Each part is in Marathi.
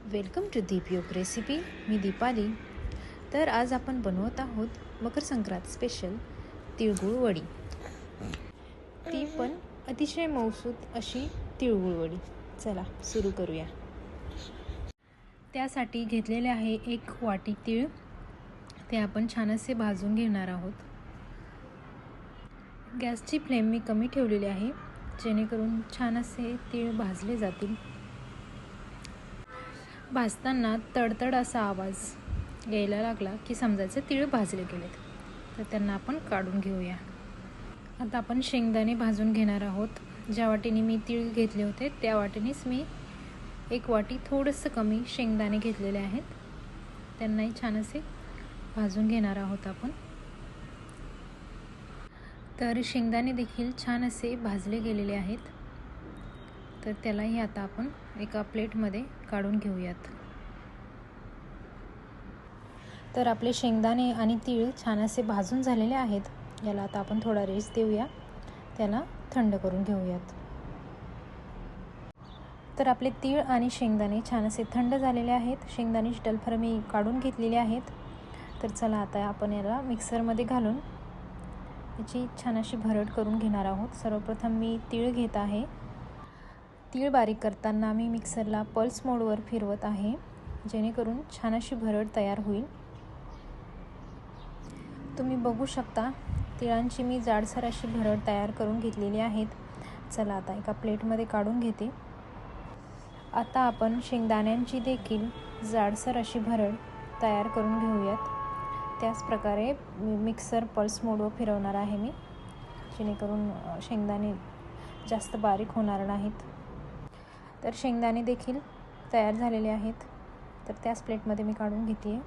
Welcome to Deepyog recipe. मी दीपाली. तर आज आपण बनवत आहोत मकर संक्रांत स्पेशल तिळगुळ वडी. ती पण अतिशय मौसूत अशी तिळगुळ वडी. चला सुरू करूया. त्यासाठी घेतलेले आहे 1 वाटी तीळ. ते आपण छान असे भाजून घेणार आहोत. गॅसची फ्लेम मी कमी ठेवलेली आहे, जेणेकरून छान असे तीळ भाजले जातील. भाजताना तडतड असा आवाज यायला लागला की समजायचं तीळ भाजले गेलेत. तर त्यांना आपण काढून घेऊया. आता आपण शेंगदाणे भाजून घेणार आहोत. ज्या वाटीने मी तीळ घेतले होते त्या वाटीनेच मी 1 वाटी थोडंसं कमी शेंगदाणे घेतलेले आहेत. त्यांनाही छान असे भाजून घेणार आहोत आपण. तर शेंगदाणे देखील छान असे भाजले गेलेले आहेत. तर त्यालाही आता आपण एका प्लेटमध्ये काढून घेऊयात. तर आपले शेंगदाणे आणि तीळ छान असे भाजून झालेले आहेत. याला आता आपण थोडा रेस्ट देऊया, त्याला थंड करून घेऊयात. तर आपले तीळ आणि शेंगदाणे छान असे थंड झालेले आहेत. शेंगदाण्याची टलफर मी काढून घेतलेली आहेत. तर चला आता आपण याला मिक्सरमध्ये घालून याची छान अशी भरड करून घेणार आहोत. सर्वप्रथम मी तीळ घेत आहे. तीळ बारीक करताना मी मिक्सरला पल्स मोडवर फिरवत आहे, जेणेकरून छान अशी भरड तयार होईल. तुम्ही बघू शकता तिळांची मी जाडसर अशी भरड तयार करून घेतलेली आहेत. चला आता एका प्लेटमध्ये काढून घेते. आता आपण शेंगदाण्यांची देखील जाडसर अशी भरड तयार करून घेऊयात. त्याच प्रकारे मिक्सर पल्स मोडवर फिरवणार आहे मी, जेणेकरून शेंगदाणे जास्त बारीक होणार नाहीत. तर शेंगदाणे देखील तयार झालेले आहेत. तर त्याच प्लेटमध्ये मी काढून घेते आहे.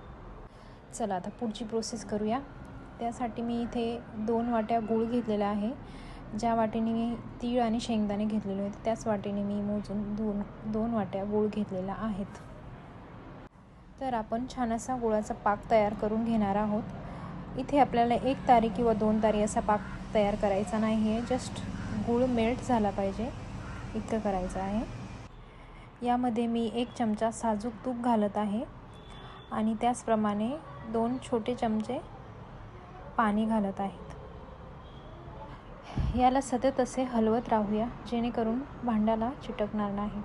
चला आता पुढची प्रोसेस करूया. त्यासाठी मी इथे 2 वाट्या गूळ घेतलेला आहे. ज्या वाटीने मी तीळ आणि शेंगदाणे घेतलेले होते त्याच वाटीने मी मोजून 2 वाट्या गूळ घेतलेला आहेत. तर आपण छान असा गुळाचा पाक तयार करून घेणार आहोत. इथे आपल्याला 1 तारी किंवा 2 तारी असा पाक तयार करायचा नाही आहे. जस्ट गूळ मेल्ट झाला पाहिजे इतकं करायचं आहे. यामध्ये मी 1 चमचा साजूक तूप घालत आहे आणि त्याचप्रमाणे 2 छोटे चमचे पाणी घालत आहेत. याला सतत असे हलवत राहूया, जेणेकरून भांड्याला चिटकणार नाही.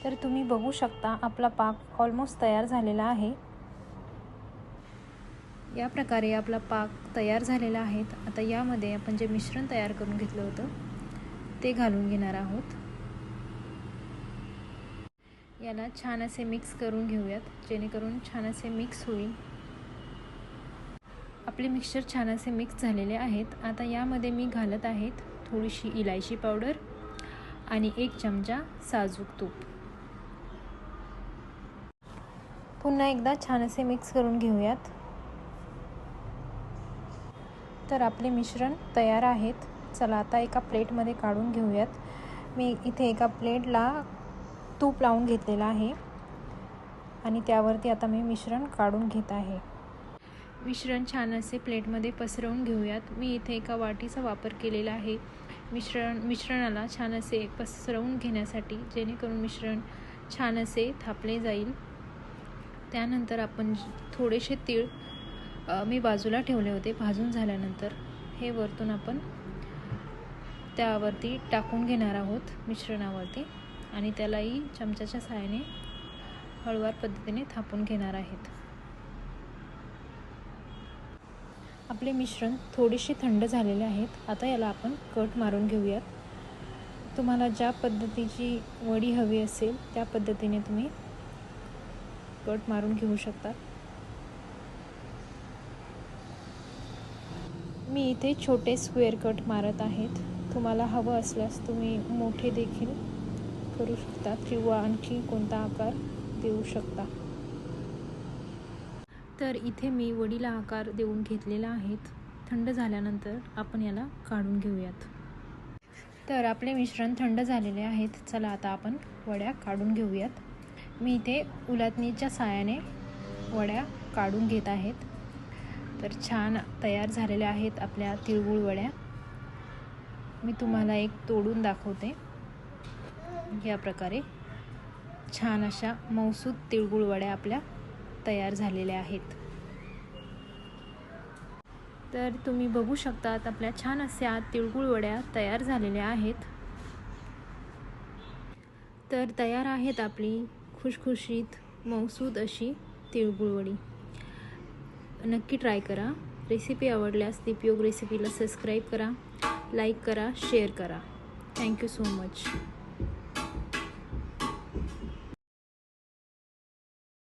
तर तुम्ही बघू शकता आपला पाक ऑलमोस्ट तयार झालेला आहे. या प्रकारे आपला पाक तयार झालेला आहे. आता यामध्ये आपण जे मिश्रण तयार करून घेतलं होतं ते घालून घेणार आहोत. याला छान असे मिक्स करून घेऊयात, जेणेकरून छान असे मिक्स होईल. आपले मिक्सचर छान असे मिक्स झालेले आहेत. आता यामध्ये मी घालत आहेत थोडीशी इलायची पावडर आणि 1 चमचा साजूक तूप. पुन्हा एकदा छान असे मिक्स करून घेऊयात. तर आपले मिश्रण तयार आहेत. चला आता एका प्लेटमध्ये काढून घेऊयात. मी इथे एका प्लेटला तूप लावून घेतलेलं आहे आणि त्यावरती आता मी मिश्रण काढून घेत आहे. मिश्रण छान असे प्लेटमध्ये पसरवून घेऊयात. मी इथे एका वाटीचा वापर केलेला आहे मिश्रणाला छान असे पसरवून घेण्यासाठी, जेणेकरून मिश्रण छान असे थापले जाईल. त्यानंतर आपण थोडेसे तीळ मी बाजूला ठेवले होते भाजून झाल्यानंतर, हे वरतून आपण त्यावरती टाकून घेणार आहोत मिश्रणावरती आणि त्यालाही चमच्याच्या सहाय्याने हळूवार पद्धतीने थापून घेणार आहेत. आपले मिश्रण थोडेसे थंड झालेले आहेत. आता याला आपण कट मारून घेऊयात. तुम्हाला ज्या पद्धतीची वडी हवी असेल त्या पद्धतीने तुम्ही कट मारून घेऊ शकता. मी इथे छोटे स्क्वेअर कट मारत आहेत. तुम्हाला हवं असल्यास तुम्ही मोठे देखील करू शकता किंवा आणखी कोणता आकार देऊ शकता. तर इथे मी वडीला आकार देऊन घेतलेला आहेत. थंड झाल्यानंतर आपण याला काढून घेऊयात. तर आपले मिश्रण थंड झालेले आहेत. चला आता आपण वड्या काढून घेऊयात. मी इथे उलटणीच्या साहाय्याने वड्या काढून घेत आहेत. तर छान तयार झालेल्या आहेत आपल्या तिळगुळ वड्या. मी तुम्हाला एक तोडून दाखवते. या प्रकारे छान अशा मऊसूत तिळगुळ वड्या आपल्या तयार झालेल्या आहेत. तर तुम्ही बघू शकतात आपल्या छान अशा तिळगुळ वड्या तयार झालेल्या आहेत. तर तयार आहेत आपली खुशखुशीत मऊसूत अशी तिळगुळ वडी. नक्की ट्राय करा. रेसिपी आवडल्यास दीपयोग रेसिपीला सबस्क्राईब करा, लाईक करा, शेअर करा. Thank you so much.